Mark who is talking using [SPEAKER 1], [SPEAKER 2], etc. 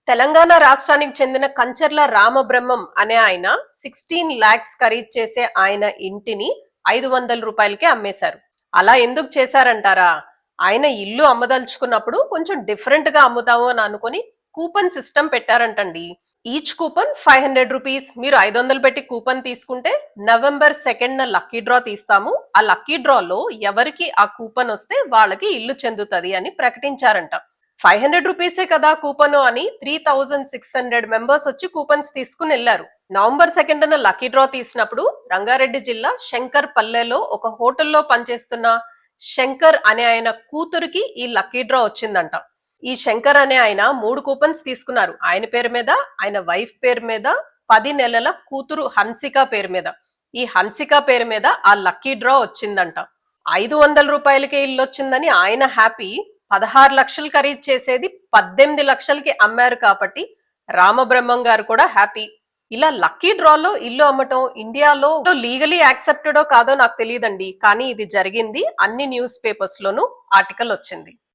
[SPEAKER 1] తెలంగాణ రాష్ట్రానికి చెందిన కంచర్ల రామబ్రహ్మం అనే ఆయన 16 lakhs ఖరీదు చేసే ఆయన ఇంటిని 500 రూపాయలకే అమ్మేశారు. అలా ఎందుకు చేశారంటారా? ఆయన ఇల్లు అమ్మదలుచుకున్నప్పుడు కొంచెం డిఫరెంట్ గా అమ్ముతాము అని అనుకుని కూపన్ సిస్టమ్ పెట్టారంటండి. Each coupon 500 rupees. మీరు 500 పెట్టి కూపన్ తీసుకుంటే నవంబర్ 2nd లక్కీ డ్రా తీస్తాము. ఆ లక్కీ డ్రాలో ఎవరికి ఆ కూపన్ వస్తే వాళ్ళకి ఇల్లు చెందుతుంది అని ప్రకటించారంట. 500 రూపీసే కదా కూపన్ అని 3600 మెంబర్స్ వచ్చి కూపన్స్ తీసుకుని వెళ్లారు. నవంబర్ 2nd లక్కీ డ్రా తీసినప్పుడు రంగారెడ్డి జిల్లా శంకర్ పల్లెలో ఒక హోటల్లో పనిచేస్తున్న శంకర్ అనే ఆయన కూతురికి ఈ లక్కీ డ్రా వచ్చిందంట. ఈ శంకర్ అనే ఆయన 3 కూపన్స్ తీసుకున్నారు. ఆయన పేరు మీద, ఆయన వైఫ్ పేరు మీద, 10 నెలల కూతురు హన్సిక పేరు మీద. ఈ హన్సిక పేరు మీద ఆ లక్కీ డ్రా వచ్చిందంట. 500 రూపాయలకే ఇల్లు వచ్చిందని ఆయన హ్యాపీ. 16 లక్షలు ఖరీదు చేసేది 18 లక్షలకి అమ్మారు కాబట్టి రామబ్రహ్మం గారు కూడా హ్యాపీ. ఇలా లక్కీ డ్రాలో ఇల్లు అమ్మటం ఇండియాలో లీగలీ యాక్సెప్టెడో కాదో నాకు తెలియదండి, కానీ ఇది జరిగింది. అన్ని న్యూస్ పేపర్స్ లోనూ ఆర్టికల్ వచ్చింది.